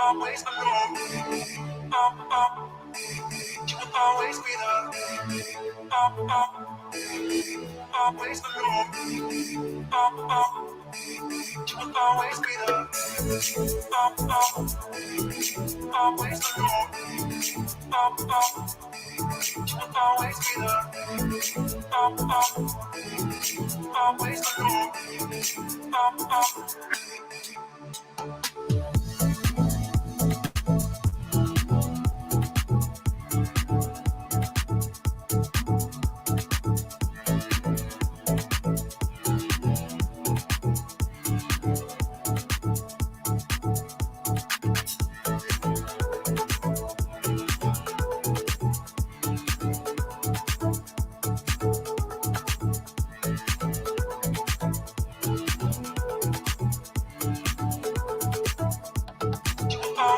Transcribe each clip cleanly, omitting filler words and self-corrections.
Always alone. You will always be there. Always alone. You will always be there. Always alone. You will always be there. Always alone. Always be there. Always alone. You will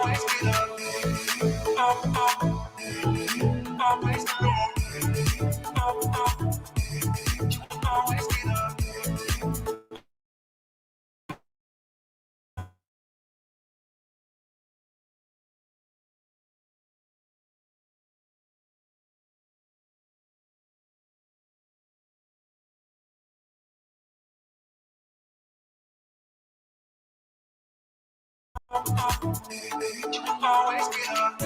always be there. You will always be there.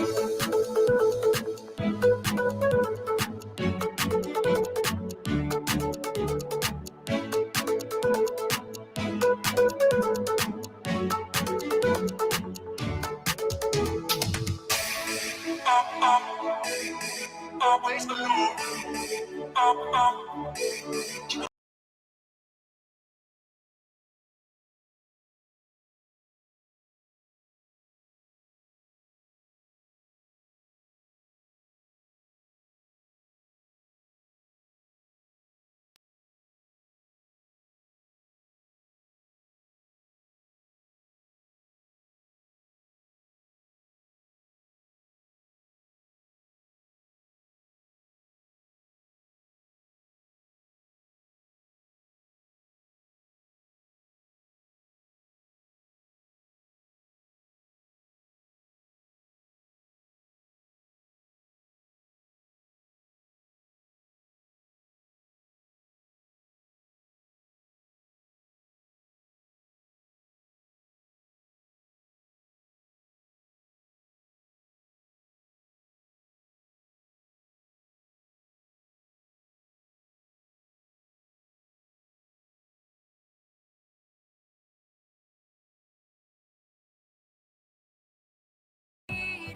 Always alone.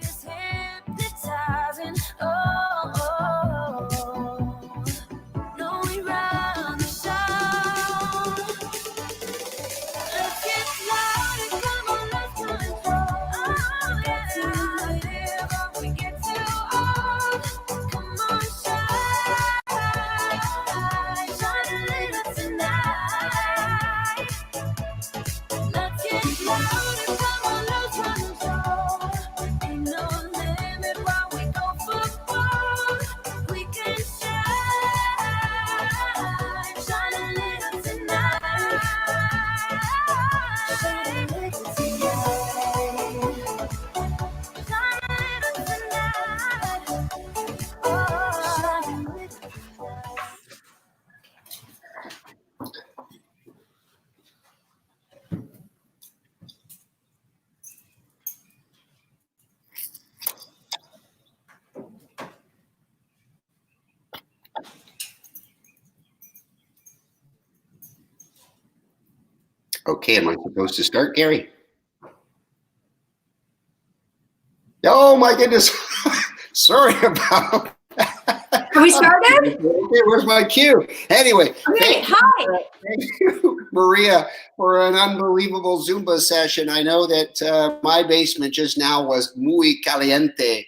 It's hypnotizing. Oh, no, we run the show. Let's get louder, come on, let's control. Oh, yeah, live, we get too old. Come on, shine a little tonight. Let's get louder, come on, let's control. Ain't no limit while we go for gold. We can shine a little tonight. Shine a little tonight. Shine a little tonight. Oh, shine a little tonight. Okay, am I supposed to start, Gary? Oh my goodness. Sorry about that. Have we started? Okay, where's my cue? Anyway, Okay, hi. thank you, Maria, for an unbelievable Zumba session. I know that my basement just now was muy caliente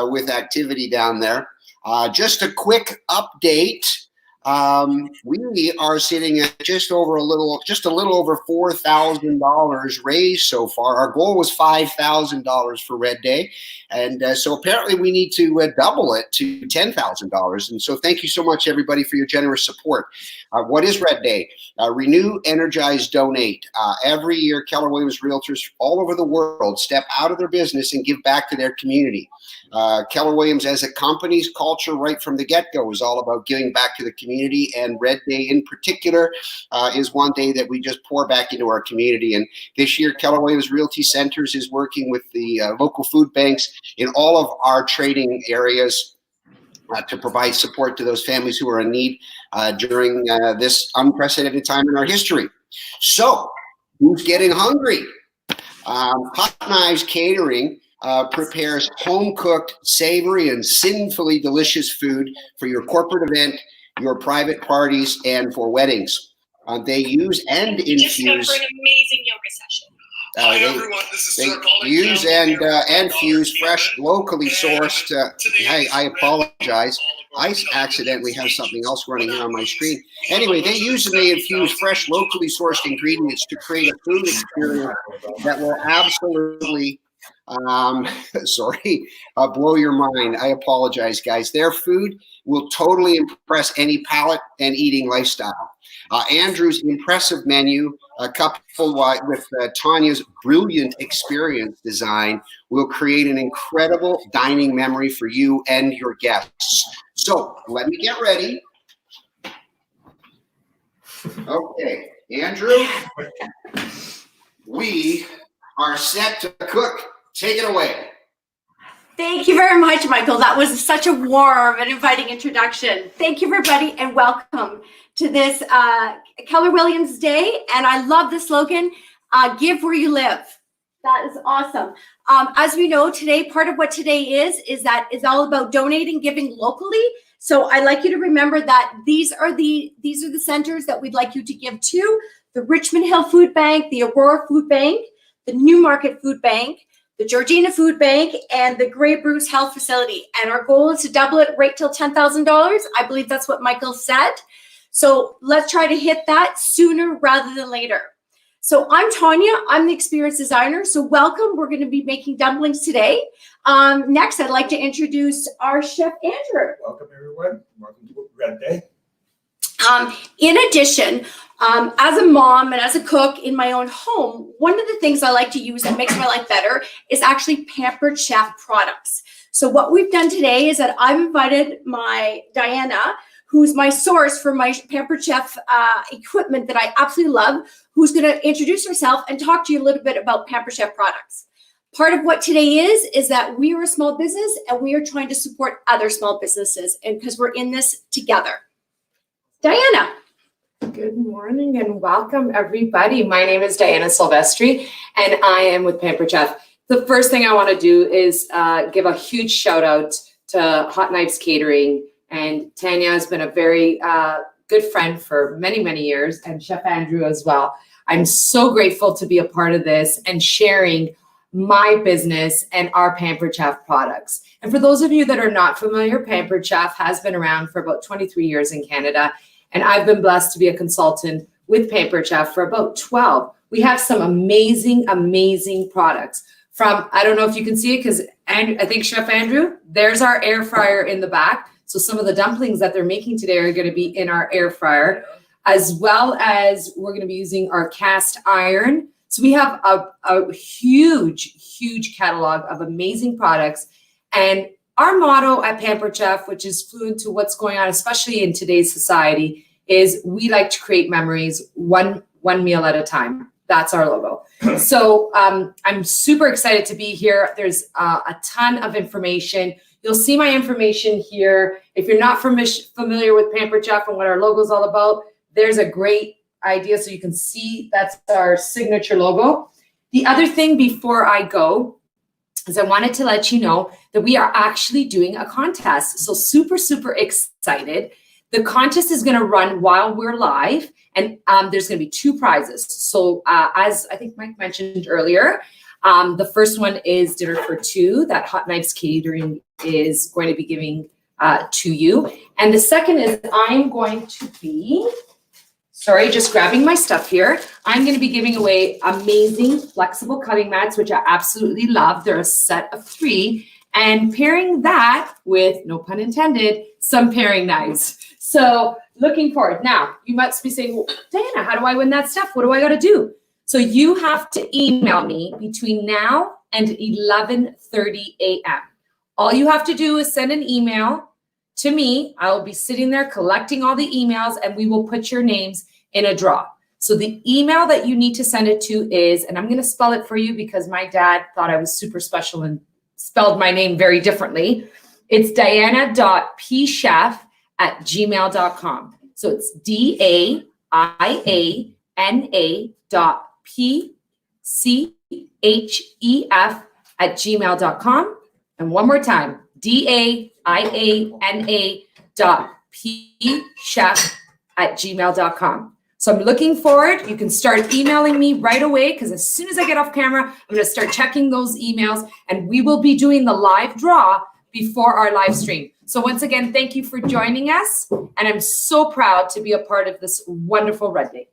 with activity down there. Just a quick update. We are sitting at just a little over $4,000 raised so far. Our goal was $5,000 for Red Day, and so apparently we need to double it to $10,000. And so thank you so much, everybody, for your generous support. What is Red Day? Renew, energize, donate. Every year, Keller Williams Realtors all over the world step out of their business and give back to their community. Keller Williams, as a company's culture right from the get-go, is all about giving back to the community, and Red Day in particular is one day that we just pour back into our community. And this year, Keller Williams Realty Centers is working with the local food banks in all of our trading areas to provide support to those families who are in need during this unprecedented time in our history. So, who's getting hungry? Hot Knives Catering prepares home-cooked, savory, and sinfully delicious food for your corporate event, your private parties, and for weddings. They use and infuse. Just go for an amazing yoga session. Hi everyone, this is Sir They use and infuse fresh, locally sourced. I apologize. I accidentally have something else running here on my screen. Anyway, they use and they infuse fresh, locally sourced ingredients to create a food experience that will absolutely blow your mind. I apologize, guys. Their food will totally impress any palate and eating lifestyle. Andrew's impressive menu, coupled with Tanya's brilliant experience design, will create an incredible dining memory for you and your guests. So let me get ready. Okay, Andrew, we are set to cook. Take it away. Thank you very much, Michael. That was such a warm and inviting introduction. Thank you, everybody, and welcome to this Keller Williams Day. And I love the slogan, give where you live. That is awesome. As we know today, part of what today is that it's all about donating, giving locally. So I'd like you to remember that these are the centers that we'd like you to give to: the Richmond Hill Food Bank, the Aurora Food Bank, the Newmarket Food Bank, the Georgina Food Bank, and the Grey Bruce Health Facility. And our goal is to double it right till $10,000. I believe that's what Michael said. So let's try to hit that sooner rather than later. So I'm Tanya, I'm the experience designer. So welcome, we're gonna be making dumplings today. Next, I'd like to introduce our chef, Andrew. Welcome everyone, welcome to Red Day. In addition, as a mom and as a cook in my own home, one of the things I like to use that makes my life better is actually Pampered Chef products. So what we've done today is that I've invited my Diana, who's my source for my Pampered Chef equipment that I absolutely love, who's going to introduce herself and talk to you a little bit about Pampered Chef products. Part of what today is that we are a small business and we are trying to support other small businesses, and because we're in this together. Diana. Good morning and welcome everybody. My name is Diana Silvestri and I am with Pampered Chef. The first thing I want to do is give a huge shout out to Hot Knives Catering, and Tanya has been a very good friend for many, many years, and Chef Andrew as well. I'm so grateful to be a part of this and sharing my business and our Pampered Chef products. And for those of you that are not familiar, Pampered Chef has been around for about 23 years in Canada. And I've been blessed to be a consultant with Pampered Chef for about 12. We have some amazing, amazing products from, I don't know if you can see it because I think Chef Andrew, there's our air fryer in the back. So some of the dumplings that they're making today are going to be in our air fryer, as well as we're going to be using our cast iron. So we have a huge, huge catalog of amazing products. And our motto at Pampered Chef, which is fluent to what's going on, especially in today's society, is we like to create memories one meal at a time. That's our logo. So I'm super excited to be here. There's a ton of information. You'll see my information here. If you're not familiar with Pampered Chef and what our logo is all about, there's a great idea so you can see that's our signature logo. The other thing before I go is I wanted to let you know that we are actually doing a contest. So super, super excited. The contest is going to run while we're live, and there's going to be 2 prizes. So as I think Mike mentioned earlier, the first one is dinner for 2 that Hot Knives Catering is going to be giving to you. And the second is I'm going to be, sorry, just grabbing my stuff here. I'm going to be giving away amazing flexible cutting mats, which I absolutely love. They're a set of 3, and pairing that with, no pun intended, some paring knives. So looking forward. Now, you must be saying, well, Diana, how do I win that stuff? What do I got to do? So you have to email me between now and 11:30 a.m. All you have to do is send an email to me. I will be sitting there collecting all the emails, and we will put your names in a draw. So the email that you need to send it to is, and I'm going to spell it for you because my dad thought I was super special and spelled my name very differently. It's diana.pchef@gmail.com. So it's DAIANA.PCHEF@gmail.com. And one more time, DAIANA.pchef@gmail.com. So I'm looking forward. You can start emailing me right away because as soon as I get off camera, I'm going to start checking those emails, and we will be doing the live draw before our live stream. So once again, thank you for joining us, and I'm so proud to be a part of this wonderful Red Day.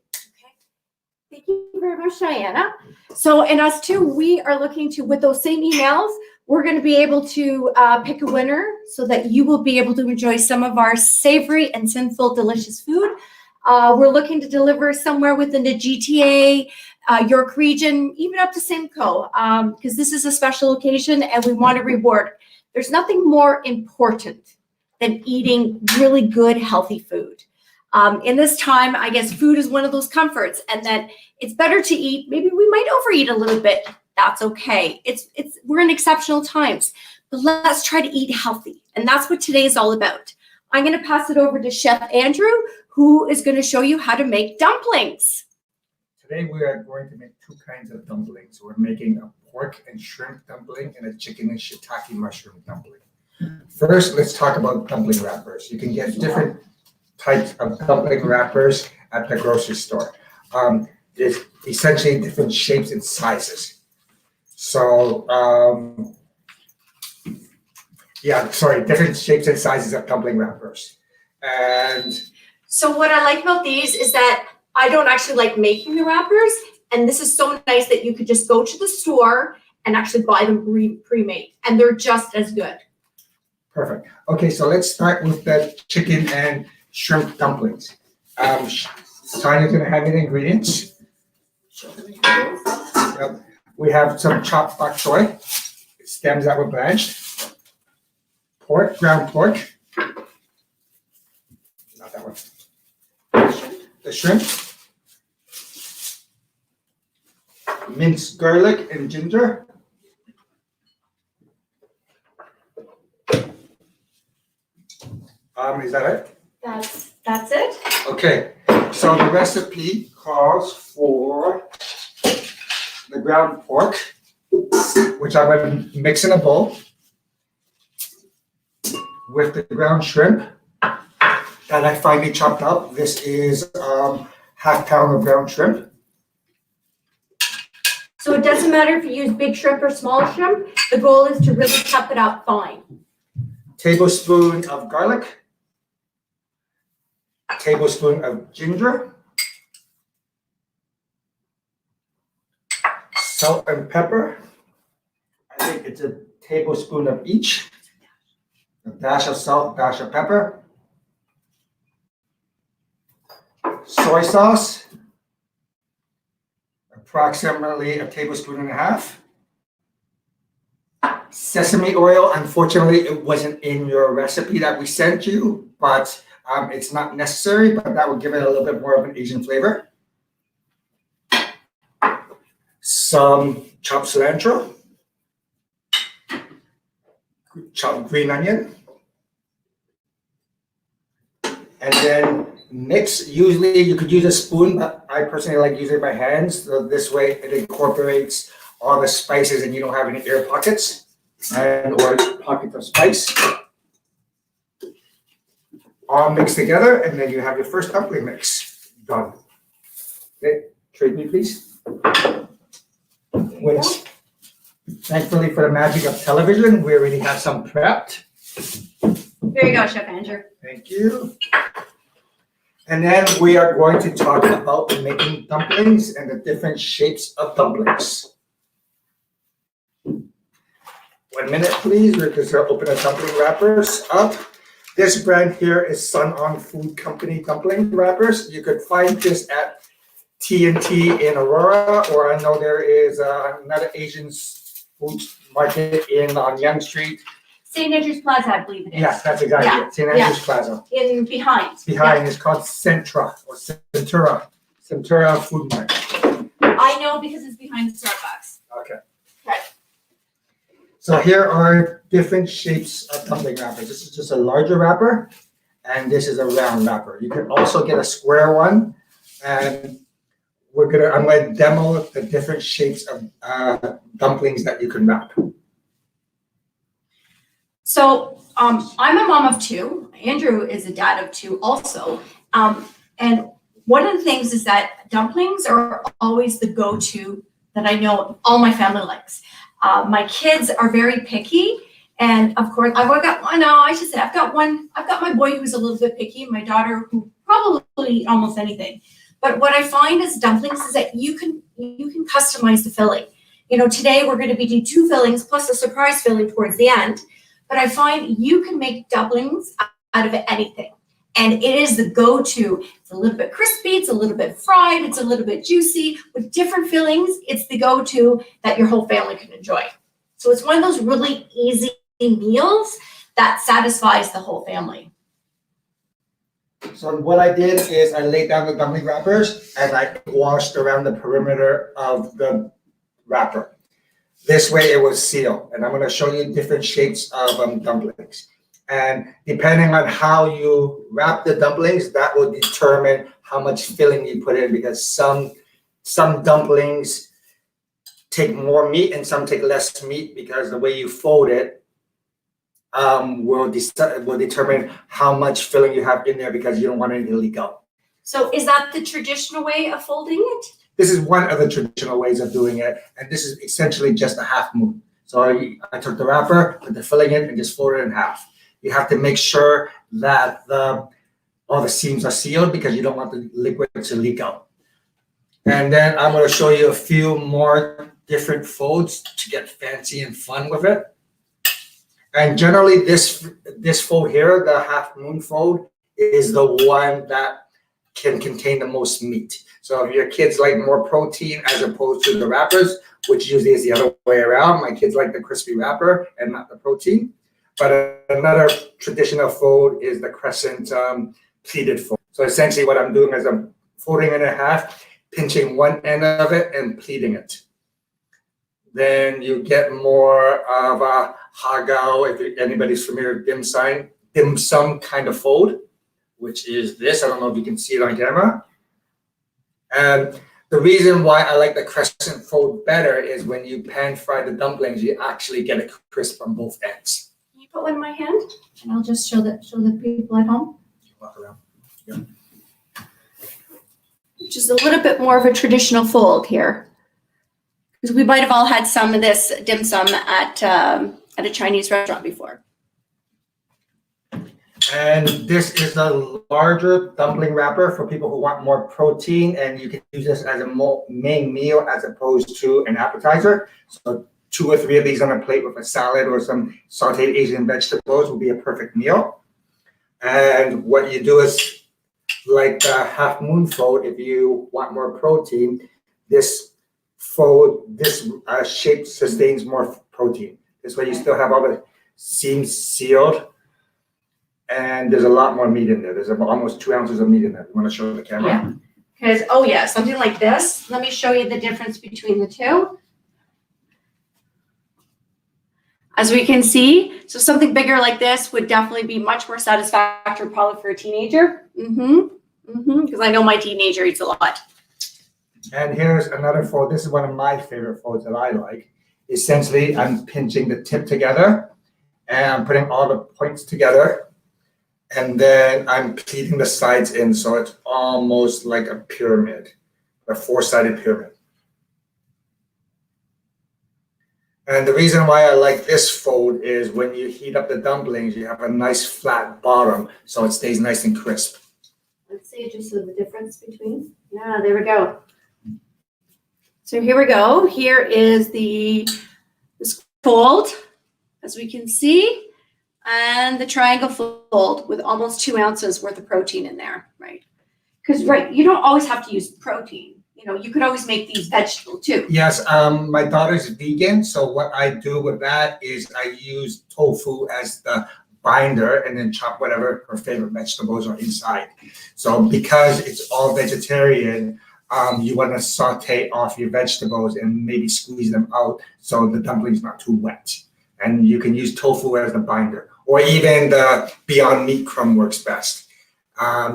Thank you very much, Diana. So, and us too, we are looking to, with those same emails, we're going to be able to pick a winner so that you will be able to enjoy some of our savory and sinful, delicious food. We're looking to deliver somewhere within the GTA, York region, even up to Simcoe, because this is a special occasion and we want to reward. There's nothing more important than eating really good, healthy food. In this time, I guess food is one of those comforts, and that it's better to eat. Maybe we might overeat a little bit. That's okay. We're in exceptional times, but let's try to eat healthy. And that's what today is all about. I'm going to pass it over to Chef Andrew, who is going to show you how to make dumplings. Today we are going to make 2 kinds of dumplings. We're making a pork and shrimp dumpling and a chicken and shiitake mushroom dumpling. First, let's talk about dumpling wrappers. You can get different types of dumpling wrappers at the grocery store. There's essentially different shapes and sizes. So, different shapes and sizes of dumpling wrappers. And So what I like about these is that I don't actually like making the wrappers. And this is so nice that you could just go to the store and actually buy them pre-made. And they're just as good. perfect. Okay, so let's start with the chicken and shrimp dumplings. Tanya's gonna have the ingredients. Yep. We have some chopped bok choy, stems that were blanched, pork, ground pork. Not that one. The shrimp, minced garlic and ginger. Is that it? That's it. Okay, so the recipe calls for the ground pork, which I'm going to mix in a bowl with the ground shrimp that I finely chopped up. This is half pound of ground shrimp. So it doesn't matter if you use big shrimp or small shrimp. The goal is to really chop it up fine. Tablespoon of garlic. A tablespoon of ginger. Salt and pepper. I think it's a tablespoon of each. A dash of salt, dash of pepper. Soy sauce. Approximately a tablespoon and a half. Sesame oil, unfortunately, it wasn't in your recipe that we sent you, but it's not necessary, but that would give it a little bit more of an Asian flavor. Some chopped cilantro, chopped green onion, and then mix. Usually you could use a spoon, but I personally like using my hands. So this way it incorporates all the spices and you don't have any air pockets or pockets of spice. All mixed together, and then you have your first dumpling mix done. Okay, trade me please. Which, thankfully for the magic of television, we already have some prepped. There you go, Chef Andrew. Thank you. And then we are going to talk about making dumplings and the different shapes of dumplings. 1 minute, please. We're just gonna open the dumpling wrappers up. This brand here is Sun On Food Company dumpling wrappers. You could find this at T&T in Aurora, or I know there is another Asian food market on Young Street. St. Andrew's Plaza, I believe it is. Yes, that's exactly Yeah, it. St. Andrews Plaza. In behind. Behind is called Centra or Centura Food Mart. I know because it's behind the Starbucks. Okay. Right. So here are different shapes of dumpling wrappers. This is just a larger wrapper, and this is a round wrapper. You can also get a square one, and I'm gonna demo the different shapes of dumplings that you can wrap. So I'm a mom of two. Andrew is a dad of two also. And one of the things is that dumplings are always the go-to that I know all my family likes. My kids are very picky. And of course, I've got my boy who's a little bit picky, my daughter who probably eat almost anything. But what I find is dumplings is that you can customize the filling. You know, today we're going to be doing 2 fillings plus a surprise filling towards the end. But I find you can make dumplings out of anything. And it is the go-to. It's a little bit crispy, it's a little bit fried, it's a little bit juicy. With different fillings, it's the go-to that your whole family can enjoy. So it's one of those really easy meals that satisfies the whole family. So what I did is I laid down the dumpling wrappers and I washed around the perimeter of the wrapper. This way it will seal, and I'm going to show you different shapes of dumplings. And depending on how you wrap the dumplings, that will determine how much filling you put in, because some dumplings take more meat and some take less meat, because the way you fold it will determine how much filling you have in there, because you don't want it to leak out. So is that the traditional way of folding it? This is one of the traditional ways of doing it, and this is essentially just a half moon. So I took the wrapper, put the filling in, and just folded it in half. You have to make sure that all the seams are sealed, because you don't want the liquid to leak out. And then I'm going to show you a few more different folds to get fancy and fun with it. And generally, this fold here, the half moon fold, is the one that can contain the most meat. So if your kids like more protein as opposed to the wrappers, which usually is the other way around, my kids like the crispy wrapper and not the protein. But another traditional fold is the crescent pleated fold. So essentially what I'm doing is I'm folding it in half, pinching one end of it and pleating it. Then you get more of a hagao, if anybody's familiar with dim sum kind of fold, which is this. I don't know if you can see it on camera. And the reason why I like the crescent fold better is when you pan fry the dumplings, you actually get it crisp on both ends. Can you put one in my hand? And I'll just show the people at home. Walk around. Yeah. Which is a little bit more of a traditional fold here. Because we might have all had some of this dim sum at a Chinese restaurant before. And this is the larger dumpling wrapper for people who want more protein, and you can use this as a main meal as opposed to an appetizer. So 2 or 3 of these on a plate with a salad or some sauteed Asian vegetables will be a perfect meal. And what you do is, like the half moon fold, if you want more protein, this shape sustains more protein. This way you still have all the seams sealed, and there's a lot more meat in there. There's almost 2 ounces of meat in there. You want to show the camera? Yeah. Because, something like this. Let me show you the difference between the two. As we can see, so something bigger like this would definitely be much more satisfactory probably for a teenager. Because I know my teenager eats a lot. And here's another fold. This is one of my favorite folds that I like. Essentially, I'm pinching the tip together, and I'm putting all the points together. And then I'm pleating the sides in, so it's almost like a pyramid, a 4-sided pyramid. And the reason why I like this fold is when you heat up the dumplings, you have a nice flat bottom, so it stays nice and crisp. Let's see just the difference between. Yeah, there we go. So here we go. Here is this fold, as we can see, and the triangle fold with almost 2 ounces worth of protein in there, right? Because, right, you don't always have to use protein. You know, you could always make these vegetable too. Yes, my daughter's vegan, so what I do with that is I use tofu as the binder and then chop whatever her favorite vegetables are inside. So because it's all vegetarian, you want to saute off your vegetables and maybe squeeze them out so the dumpling's not too wet. And you can use tofu as the binder, or even the Beyond Meat crumb works best.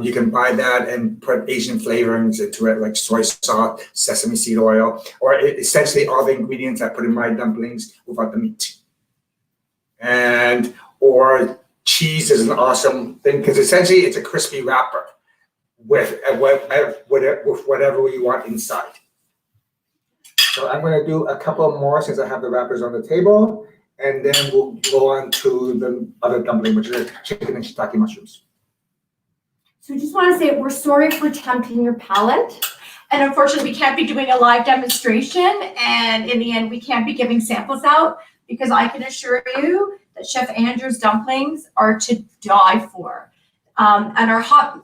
You can buy that and put Asian flavorings into it, like soy sauce, sesame seed oil, or essentially all the ingredients I put in my dumplings without the meat. Or cheese is an awesome thing because essentially it's a crispy wrapper with whatever you want inside. So I'm going to do a couple more since I have the wrappers on the table, and then we'll go on to the other dumpling, which is chicken and shiitake mushrooms. So we just want to say we're sorry for tempting your palate. And unfortunately, we can't be doing a live demonstration. And in the end, we can't be giving samples out because I can assure you that Chef Andrew's dumplings are to die for. And our hot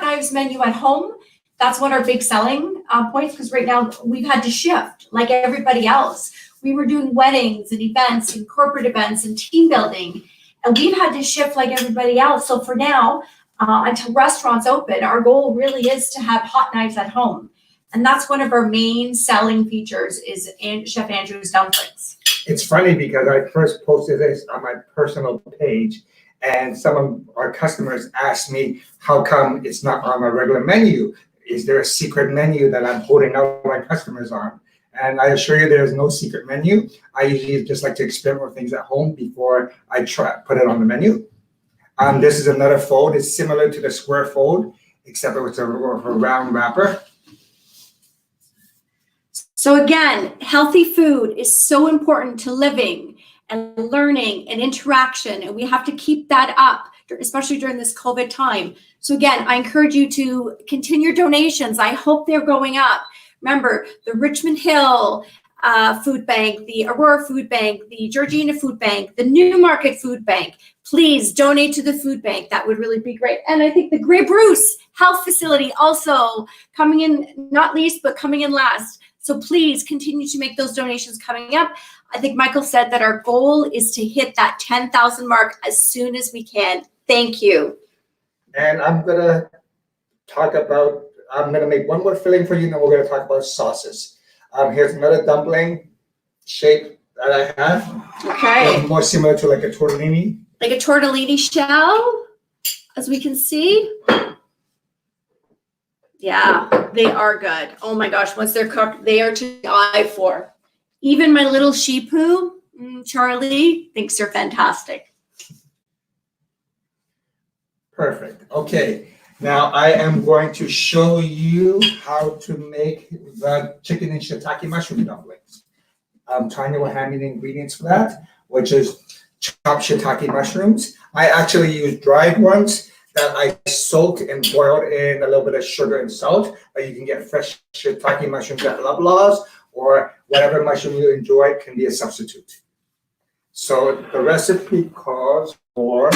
knives menu at home, that's one of our big selling points because right now we've had to shift like everybody else. We were doing weddings and events and corporate events and team building, and we've had to shift like everybody else. So for now, until restaurants open, our goal really is to have hot knives at home. And that's one of our main selling features is Chef Andrew's dumplings. It's funny because I first posted this on my personal page, and some of our customers asked me, how come it's not on my regular menu? Is there a secret menu that I'm holding out my customers on? And I assure you there's no secret menu. I usually just like to experiment with things at home before I put it on the menu. This is another fold. It's similar to the square fold, except it's a round wrapper. So again, healthy food is so important to living and learning and interaction, and we have to keep that up, especially during this COVID time. So again, I encourage you to continue your donations. I hope they're going up. Remember, the Richmond Hill Food Bank, the Aurora Food Bank, the Georgina Food Bank, the Newmarket Food Bank. Please donate to the food bank. That would really be great. And I think the Grey Bruce Health Facility also coming in, not least, but coming in last. So please continue to make those donations coming up. I think Michael said that our goal is to hit that 10,000 mark as soon as we can. Thank you. And I'm going to make one more filling for you, and then we're going to talk about sauces. Here's another dumpling shape that I have. Okay. More similar to like a tortellini. Like a tortellini shell, as we can see. Yeah, they are good. Oh my gosh, once they're cooked, they are to die for. Even my little Shipu, Charlie, thinks they're fantastic. Perfect. Okay. Now I am going to show you how to make the chicken and shiitake mushroom dumplings. Tanya will hand me the ingredients for that, which is chopped shiitake mushrooms. I actually use dried ones that I soaked and boiled in a little bit of sugar and salt. But you can get fresh shiitake mushrooms at Loblaws, or whatever mushroom you enjoy can be a substitute. So the recipe calls for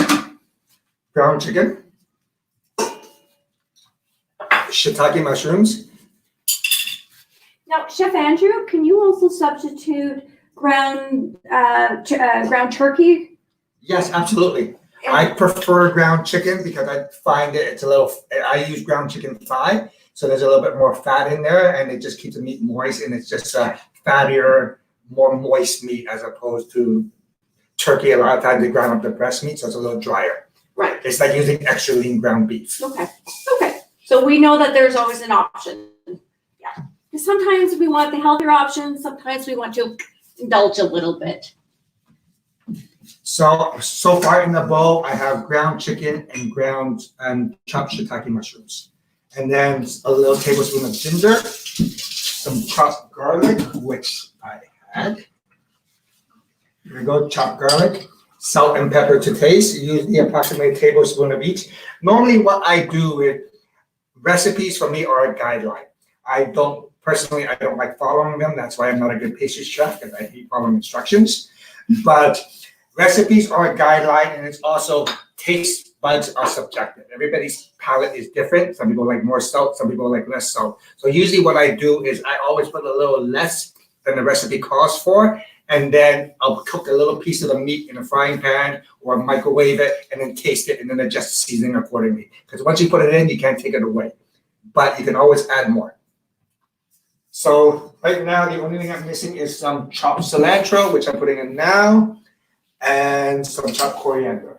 ground chicken, shiitake mushrooms. Now, Chef Andrew, can you also substitute ground turkey? Yes, absolutely. I prefer ground chicken because I find it's I use ground chicken thigh, so there's a little bit more fat in there, and it just keeps the meat moist, and it's just a fattier, more moist meat as opposed to turkey. A lot of times they ground up the breast meat, so it's a little drier. Right. It's like using extra lean ground beef. Okay. So we know that there's always an option. Yeah. Because sometimes we want the healthier option. Sometimes we want to indulge a little bit. So far in the bowl, I have ground chicken and chopped shiitake mushrooms. And then a little tablespoon of ginger, some chopped garlic, which I had, Here we go, chopped garlic, salt and pepper to taste, usually approximately a tablespoon of each. Normally what I do with recipes for me are a guideline. I don't like following them. That's why I'm not a good pastry chef, because I hate following instructions. But recipes are a guideline, and it's also taste buds are subjective. Everybody's palate is different. Some people like more salt, some people like less salt. So usually what I do is I always put a little less than the recipe calls for, and then I'll cook a little piece of the meat in a frying pan or microwave it and then taste it and then adjust the seasoning accordingly. Because once you put it in, you can't take it away, but you can always add more. So right now, the only thing I'm missing is some chopped cilantro, which I'm putting in now, and some chopped coriander.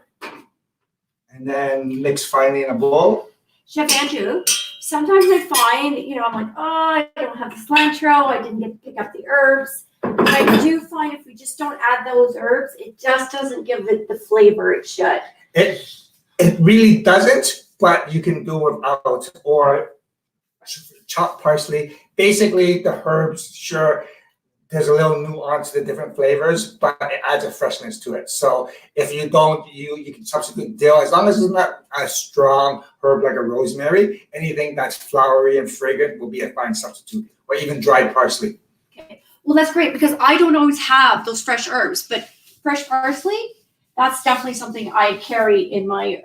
And then mix finely in a bowl. Chef Andrew, sometimes I find, I'm like, oh, I don't have the cilantro, I didn't get to pick up the herbs. But I do find if we just don't add those herbs, it just doesn't give it the flavor it should. It really doesn't, but you can do without, or chopped parsley. Basically, the herbs, sure, there's a little nuance to the different flavors, but it adds a freshness to it. So if you don't, you can substitute dill, as long as it's not a strong herb like a rosemary. Anything that's flowery and fragrant will be a fine substitute, or even dried parsley. Okay. Well, that's great because I don't always have those fresh herbs, but fresh parsley, that's definitely something I carry in my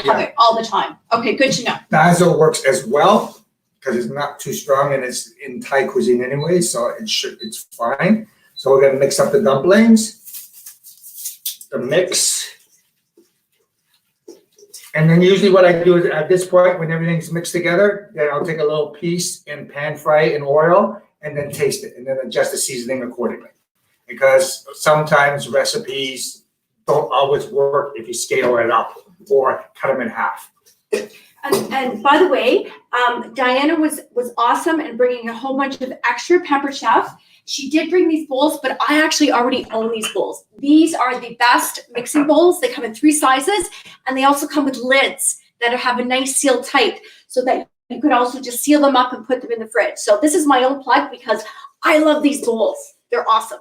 cupboard all the time. Okay, good to know. Basil works as well because it's not too strong and it's in Thai cuisine anyway, so it's fine. So we're gonna mix up the dumplings, the mix. And then usually what I do is at this point, when everything's mixed together, then I'll take a little piece and pan fry it in oil and then taste it and then adjust the seasoning accordingly. Because sometimes recipes don't always work if you scale it up or cut them in half. And by the way, Diana was awesome in bringing a whole bunch of extra Pepper Chef. She did bring these bowls, but I actually already own these bowls. These are the best mixing bowls. They come in 3 sizes, and they also come with lids that have a nice seal tight so that you could also just seal them up and put them in the fridge. So this is my own plug because I love these bowls. They're awesome.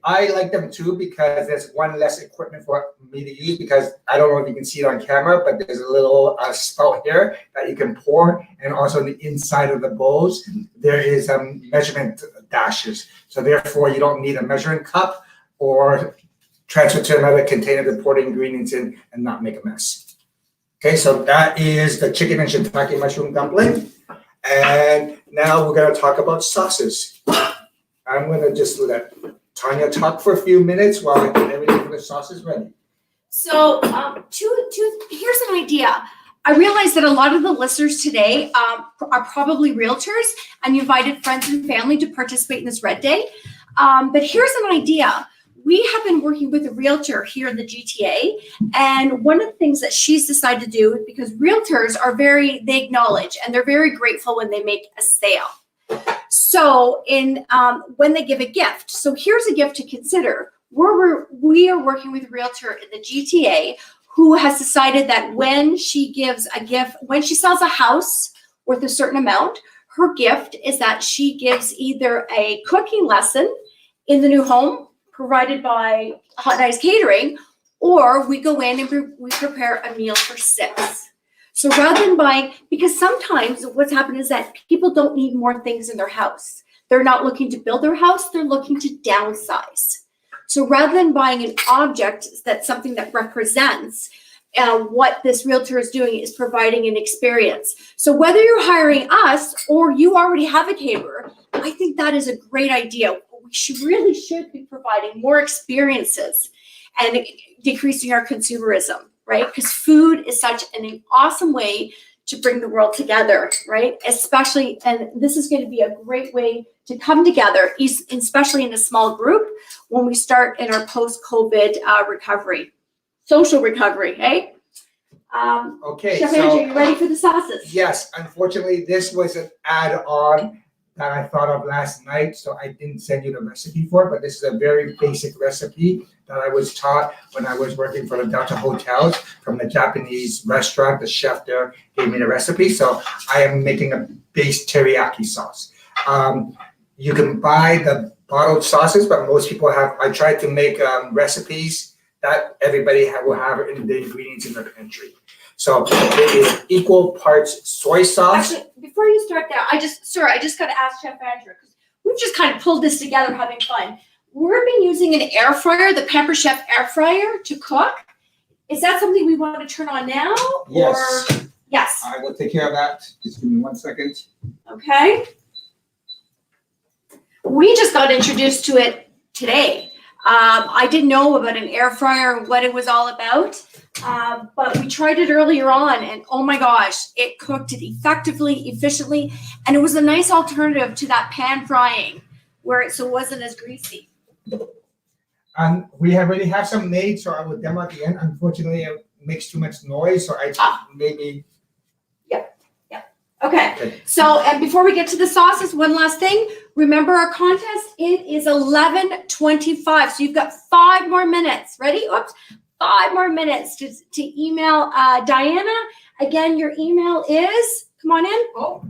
I like them too because there's one less equipment for me to use, because I don't know if you can see it on camera, but there's a little spout here that you can pour, and also on the inside of the bowls there is measurement dashes. So therefore you don't need a measuring cup or transfer to another container to pour the ingredients in and not make a mess. Okay, so that is the chicken and shiitake mushroom dumpling. And now we're gonna talk about sauces. I'm gonna just let Tanya talk for a few minutes while I get everything for the sauces ready. So here's an idea. I realize that a lot of the listeners today are probably realtors, and you invited friends and family to participate in this Red Day. But here's an idea. We have been working with a realtor here in the GTA, and one of the things that she's decided to do, because realtors are they acknowledge and they're very grateful when they make a sale. So when they give a gift, so here's a gift to consider. We are working with a realtor in the GTA who has decided that when she gives a gift, when she sells a house worth a certain amount, her gift is that she gives either a cooking lesson in the new home provided by Hot Nice Catering, or we go in and we prepare a meal for 6. So rather than buying, because sometimes what's happened is that people don't need more things in their house. They're not looking to build their house, they're looking to downsize. So rather than buying an object that's something that represents what this realtor is doing is providing an experience. So whether you're hiring us or you already have a caterer, I think that is a great idea. We really should be providing more experiences and decreasing our consumerism, right? Because food is such an awesome way to bring the world together, right? Especially, and this is going to be a great way to come together, especially in a small group when we start in our post-COVID recovery, social recovery, hey? Okay, Chef so Andrew, you ready for the sauces? yes, unfortunately, this was an add-on that I thought of last night, so I didn't send you the recipe for it, but this is a very basic recipe that I was taught when I was working for the Delta Hotels from the Japanese restaurant. The chef there gave me the recipe, so I am making a base teriyaki sauce. You can buy the bottled sauces, but most people have. I tried to make recipes that everybody will have in the ingredients in their pantry. So it is equal parts soy sauce. Actually, before you start there, I just got to ask Chef Andrew, because we've just kind of pulled this together having fun. We've been using an air fryer, the Pamper Chef air fryer, to cook. Is that something we want to turn on now? Yes. Or? Yes. I will take care of that. Just give me 1 second. Okay. We just got introduced to it today. I didn't know about an air fryer and what it was all about, but we tried it earlier on, and oh my gosh, it cooked it effectively, efficiently, and it was a nice alternative to that pan frying, where it wasn't as greasy. And we already have some made, so I will demo at the end. Unfortunately, it makes too much noise, so I maybe. Okay, so and before we get to the sauces, one last thing. Remember our contest? It is 11:25, so you've got 5 more minutes. Ready? Oops, 5 more minutes to email Diana. Again, your email is, come on in. Oh.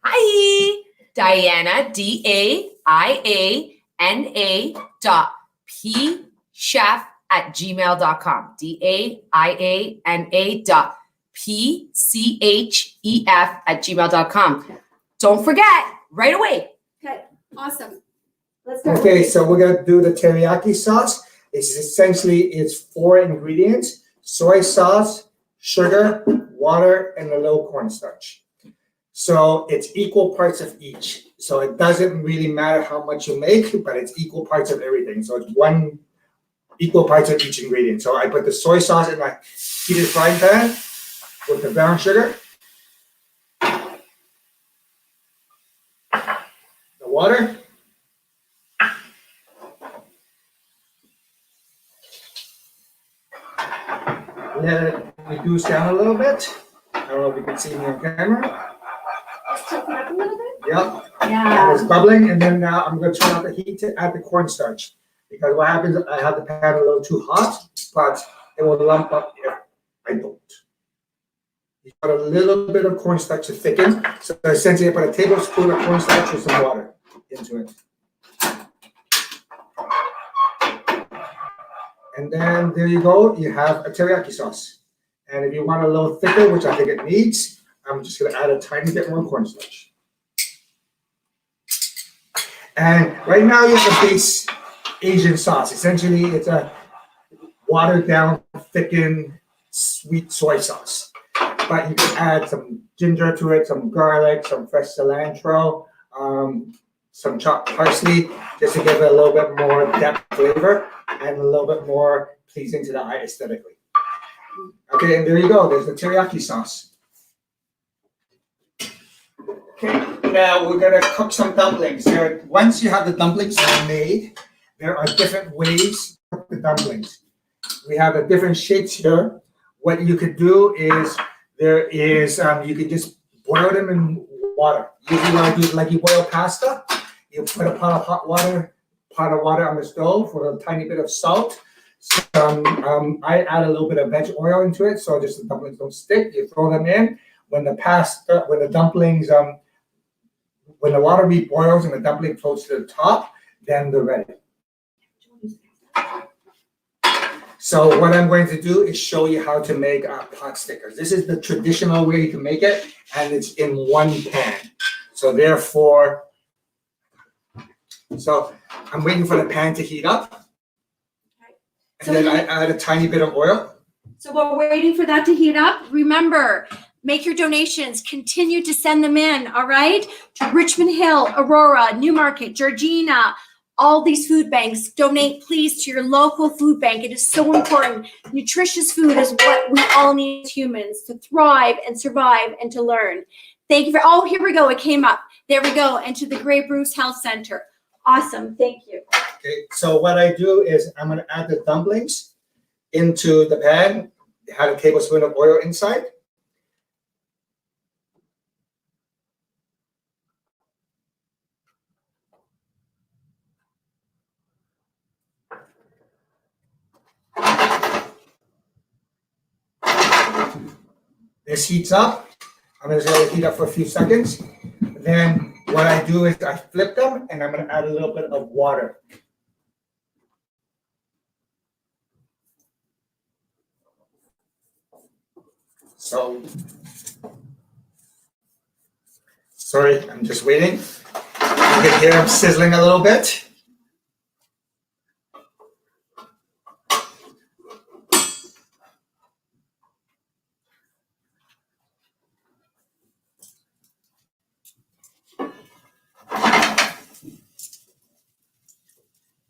Hi, Diana, DAIANA.pchef@gmail.com. DAIANA.pchef@gmail.com. Don't forget, right away. Okay, awesome. Let's start. Okay, so we're gonna do the teriyaki sauce. It's 4 ingredients: soy sauce, sugar, water, and a little cornstarch. So it's equal parts of each. So it doesn't really matter how much you make, but it's equal parts of everything. So it's equal parts of each ingredient. So I put the soy sauce in my heated frying pan with the brown sugar, the water, let it reduce down a little bit. I don't know if you can see me on camera. Let's tilt it up a little bit. Yep. Yeah. It's bubbling, and then now I'm going to turn off the heat to add the cornstarch. Because what happens, I have the pan a little too hot, but it will lump up if I don't. You put a little bit of cornstarch to thicken. So essentially, I put a tablespoon of cornstarch with some water into it. And then there you go. You have a teriyaki sauce. And if you want a little thicker, which I think it needs, I'm just going to add a tiny bit more cornstarch. And right now you have a base Asian sauce. Essentially, it's a watered down, thickened, sweet soy sauce. But you can add some ginger to it, some garlic, some fresh cilantro, some chopped parsley, just to give it a little bit more depth flavor and a little bit more pleasing to the eye aesthetically. Okay, and there you go. There's the teriyaki sauce. Okay, now we're gonna cook some dumplings. Once you have the dumplings made, there are different ways to cook the dumplings. We have the different shapes here. What you could do is you could just boil them in water. Usually, you want to do it like you boil pasta. You put a pot of water on the stove with a tiny bit of salt. I add a little bit of veg oil into it, so just the dumplings don't stick. You throw them in. When the water reboils and the dumpling floats to the top, then they're ready. So what I'm going to do is show you how to make pot stickers. This is the traditional way to make it, and it's in one pan. So therefore, I'm waiting for the pan to heat up. And then I add a tiny bit of oil. So while we're waiting for that to heat up, remember, make your donations. Continue to send them in, all right? To Richmond Hill, Aurora, Newmarket, Georgina, all these food banks. Donate, please, to your local food bank. It is so important. Nutritious food is what we all need as humans to thrive and survive and to learn. Thank you for, oh, here we go. It came up. There we go. And to the Grey Bruce Health Center. Awesome. Thank you. Okay, so what I do is I'm going to add the dumplings into the pan. Add a tablespoon of oil inside. This heats up. I'm going to let it heat up for a few seconds. Then what I do is I flip them and I'm gonna add a little bit of water. So, sorry, I'm just waiting. You can hear them sizzling a little bit.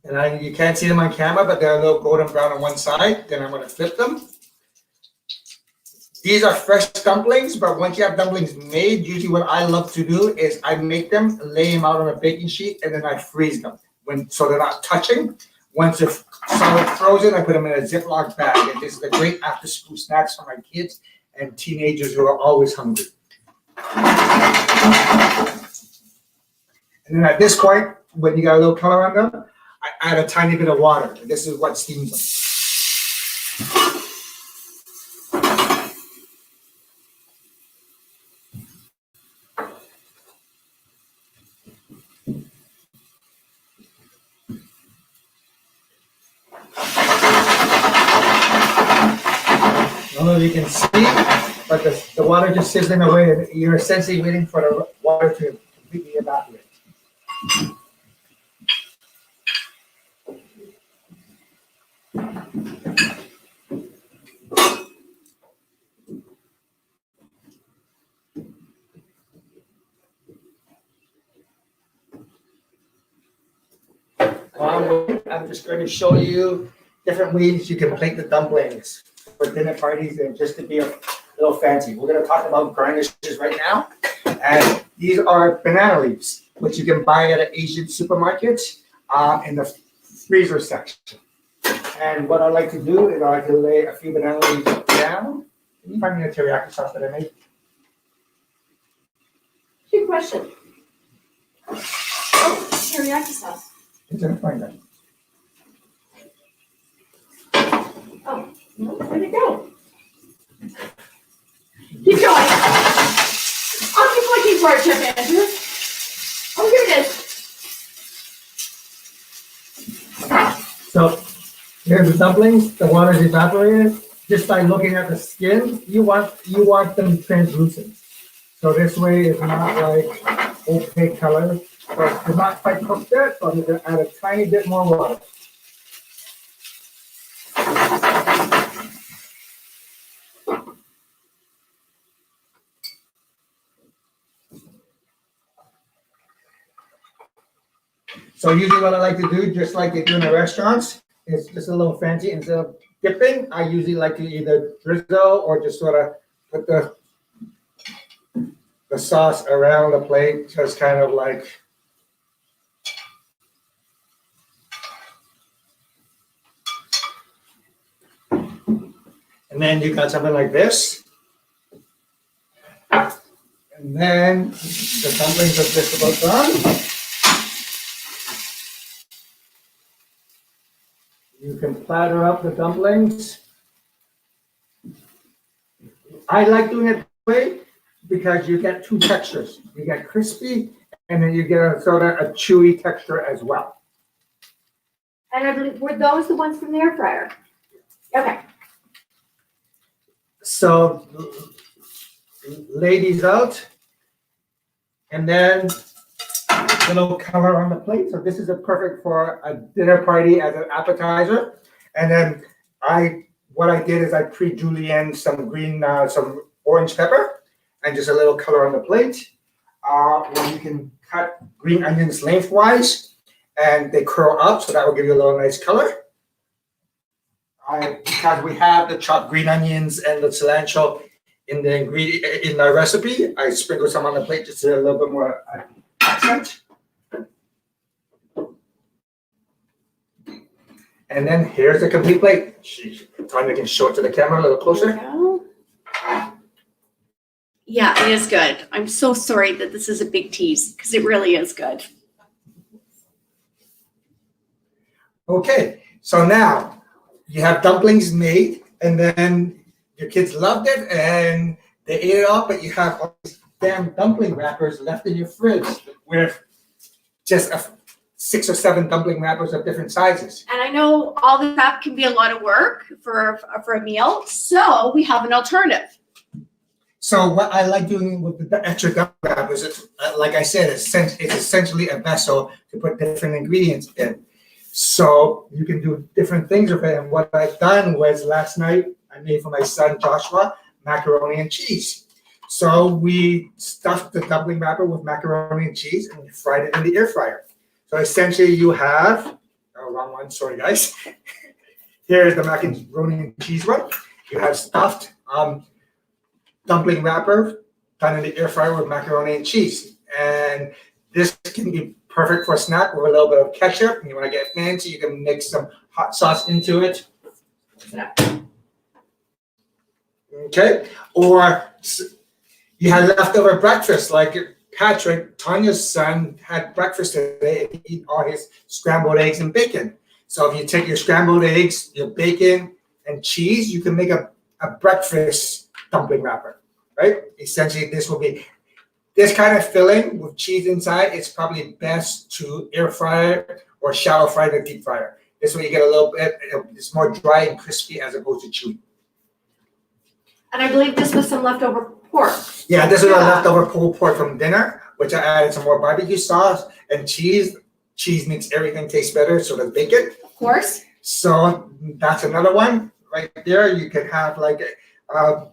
And you can't see them on camera, but they're a little golden brown on one side. Then I'm gonna flip them. These are fresh dumplings, but once you have dumplings made, usually what I love to do is I make them, lay them out on a baking sheet, and then I freeze them so they're not touching. Once they're solid frozen, I put them in a Ziploc bag. And this is a great after-school snacks for my kids and teenagers who are always hungry. And then at this point, when you got a little color on them, I add a tiny bit of water. This is what steams them. I don't know if you can see, but the water just sizzling away, and you're essentially waiting for the water to completely evaporate. I'm just going to show you different ways you can plate the dumplings for dinner parties and just to be a little fancy. We're going to talk about garnishes right now. And these are banana leaves, which you can buy at an Asian supermarket in the freezer section. And what I like to do is I like to lay a few banana leaves down. Can you find me the teriyaki sauce that I made? Good question. Oh, teriyaki sauce. It's in the find that. Oh, no, where'd it go? Keep going. I'll keep looking for it, Chef Andrew. Oh, here it is. So here's the dumplings. The water's evaporated. Just by looking at the skin, you want them translucent. So this way it's not like opaque color. But it's not quite cooked yet, so I'm going to add a tiny bit more water. So usually what I like to do, just like they do in the restaurants, is just a little fancy. Instead of dipping, I usually like to either drizzle or just sort of put the sauce around the plate, just kind of like. And then you got something like this. And then the dumplings are just about done. You can platter up the dumplings. I like doing it this way because you get two textures. You get crispy and then you get a sort of a chewy texture as well. And I believe, were those the ones from the air fryer? Okay. So lay these out and then a little color on the plate. So this is perfect for a dinner party as an appetizer. And then what I did is I pre-julienne some some orange pepper and just a little color on the plate. Where you can cut green onions lengthwise and they curl up, so that will give you a little nice color. Because we have the chopped green onions and the cilantro in the recipe, I sprinkle some on the plate just to a little bit more accent. And then here's the complete plate. Tanya can show it to the camera a little closer. Yeah, it is good. I'm so sorry that this is a big tease because it really is good. Okay, so now you have dumplings made, and then your kids loved it and they ate it all, but you have all these damn dumpling wrappers left in your fridge with just 6 or 7 dumpling wrappers of different sizes. And I know all this stuff can be a lot of work for a meal, so we have an alternative. So what I like doing with the extra dumpling wrappers, it's, like I said, it's essentially a vessel to put different ingredients in. So you can do different things with it. And what I've done was last night, I made for my son Joshua macaroni and cheese. So we stuffed the dumpling wrapper with macaroni and cheese and we fried it in the air fryer. So essentially you have, oh, wrong one, sorry guys. Here's the macaroni and cheese one. You have stuffed dumpling wrapper done in the air fryer with macaroni and cheese. And this can be perfect for a snack with a little bit of ketchup. And you want to get fancy, you can mix some hot sauce into it. Okay, or you had leftover breakfast, like Patrick, Tanya's son, had breakfast today and he ate all his scrambled eggs and bacon. So if you take your scrambled eggs, your bacon, and cheese, you can make a breakfast dumpling wrapper, right? Essentially, this will be this kind of filling with cheese inside. It's probably best to air fryer or shallow fry in a deep fryer. This way you get a little bit, it's more dry and crispy as opposed to chewy. And I believe this was some leftover pork. Yeah, this is a leftover pulled pork from dinner, which I added some more barbecue sauce and cheese. Cheese makes everything taste better, so does bacon. Of course. So that's another one right there. You can have like a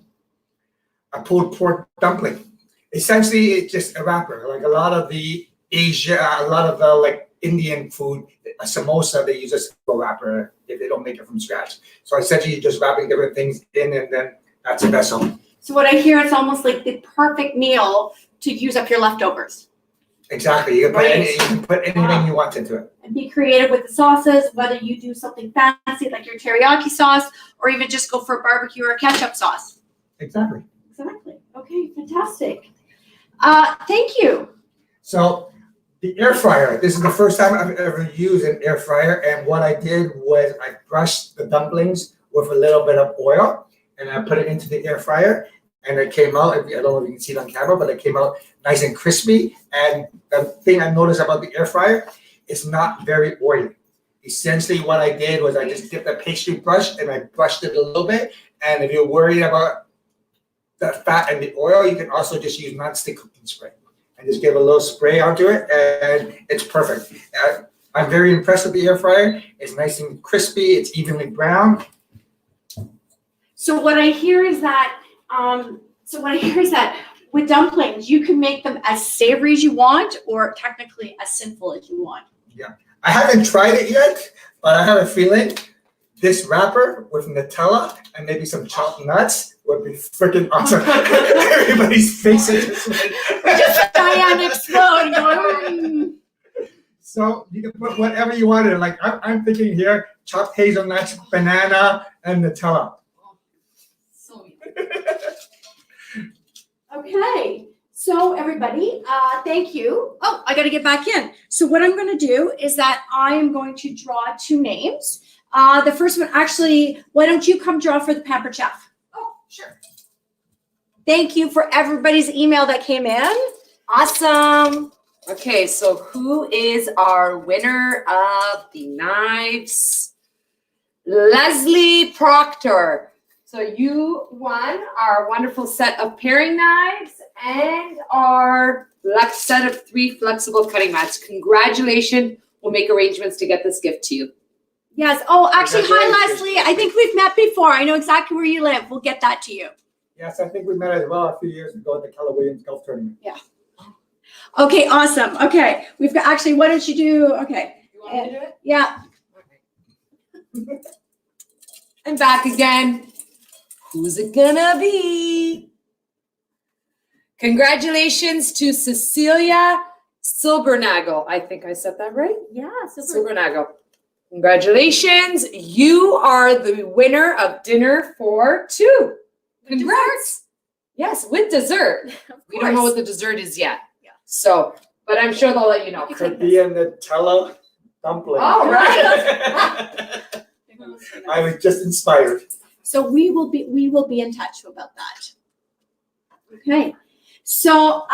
pulled pork dumpling. Essentially, it's just a wrapper. Like a lot of the like Indian food, a samosa, they use a simple wrapper if they don't make it from scratch. So essentially, you're just wrapping different things in, and then that's a vessel. So what I hear, it's almost like the perfect meal to use up your leftovers. Exactly. You can put anything you want into it. And be creative with the sauces, whether you do something fancy like your teriyaki sauce, or even just go for a barbecue or a ketchup sauce. Exactly. Exactly. Okay, fantastic. Thank you. So the air fryer, this is the first time I've ever used an air fryer. And what I did was I brushed the dumplings with a little bit of oil and I put it into the air fryer. And it came out, I don't know if you can see it on camera, but it came out nice and crispy. And the thing I noticed about the air fryer, it's not very oily. Essentially what I did was I just dipped a pastry brush and I brushed it a little bit. And if you're worried about the fat and the oil, you can also just use nonstick cooking spray and just give a little spray onto it and it's perfect. I'm very impressed with the air fryer. It's nice and crispy, it's evenly brown. So what I hear is that with dumplings, you can make them as savory as you want, or technically as sinful as you want. Yeah, I haven't tried it yet, but I have a feeling this wrapper with Nutella and maybe some chopped nuts would be freaking awesome. Everybody's faces just went. Just Diane explode. Going, So you can put whatever you want in it. Like I'm thinking here, chopped hazelnuts, banana, and Nutella. So okay, so everybody, thank you. Oh, I got to get back in. So what I'm going to do is that I am going to draw 2 names. The first one, actually, why don't you come draw for the Pampered Chef? Oh, sure. Thank you for everybody's email that came in. Awesome. Okay, so who is our winner of the knives? Leslie Proctor. So you won our wonderful set of paring knives and our set of 3 flexible cutting mats. Congratulations. We'll make arrangements to get this gift to you. Yes. Oh, actually, hi, Congratulations. Leslie. I think we've met before. I know exactly where you live. We'll get that to you. Yes, I think we met as well a few years ago at the Keller Williams Golf Tournament. Okay, awesome. Okay, we've got, actually, why don't you do, okay. You want me to do it? Yeah. I'm back again. Who's it gonna be? Congratulations to Cecilia Silbernagel. I think I said that right. Yeah. Silbernagel. Congratulations. You are the winner of dinner for 2. Congrats. Yes, with dessert. We don't know what the dessert is yet. Yeah. So, but I'm sure they'll let you know. Could be a Nutella dumpling. All right. I was just inspired. So we will be in touch about that. Okay. So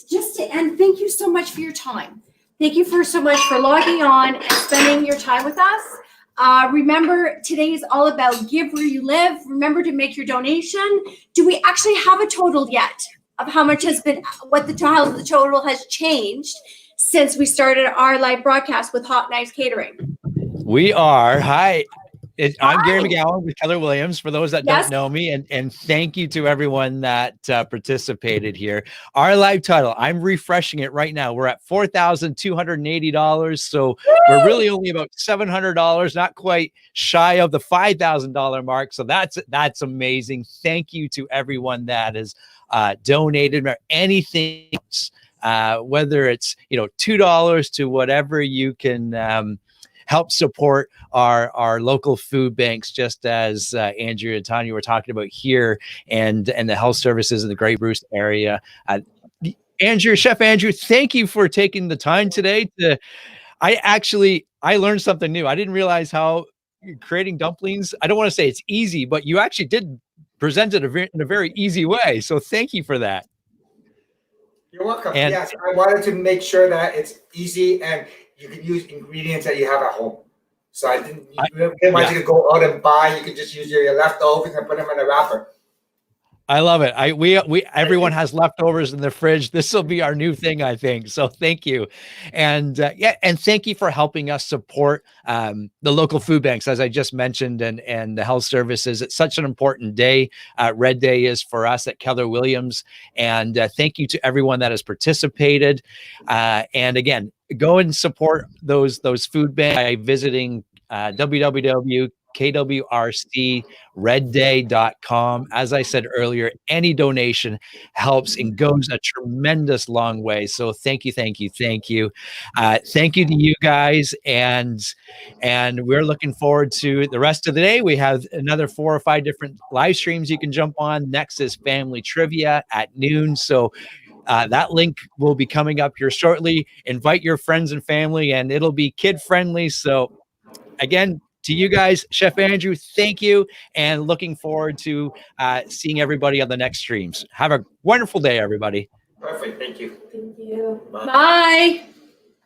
just to end, thank you so much for your time. Thank you so much for logging on and spending your time with us. Remember, today is all about give where you live. Remember to make your donation. Do we actually have a total yet of how much has been, how the total has changed since we started our live broadcast with Hot Knives Catering? We are. Hi. I'm Gary Hi. McGowan with Keller Williams, for those that Yes. don't know me, and thank you to everyone that participated here. Our live title, I'm refreshing it right now. We're at $4,280. So we're really only about $700, not quite shy of the $5,000 mark. So that's amazing. Thank you to everyone that has donated or anything else, whether it's $2 to whatever you can help support our local food banks, just as Andrew and Tanya were talking about here, and the health services in the Grey Bruce area. Chef Andrew, thank you for taking the time today. I learned something new. I didn't realize how creating dumplings, I don't want to say it's easy, but you actually did present it in a very easy way. So thank you for that. You're welcome. And- Yes, I wanted to make sure that it's easy and you can use ingredients that you have at home. So I didn't want you to go out and buy. You can just use your leftovers and put them in a wrapper. I love it. Everyone has leftovers in the fridge. This will be our new thing, I think. So thank you. And and thank you for helping us support the local food banks, as I just mentioned, and the health services. It's such an important day. Red Day is for us at Keller Williams. And thank you to everyone that has participated. And again, go and support those food banks by visiting www.kwrcredday.com. As I said earlier, any donation helps and goes a tremendous long way. So thank you. Thank you to you guys. And we're looking forward to the rest of the day. We have another 4 or 5 different live streams you can jump on. Next is family trivia at noon. So that link will be coming up here shortly. Invite your friends and family, and it'll be kid friendly. So again, to you guys, Chef Andrew, thank you, and looking forward to seeing everybody on the next streams. Have a wonderful day, everybody. Perfect. Thank you. Thank you. Bye.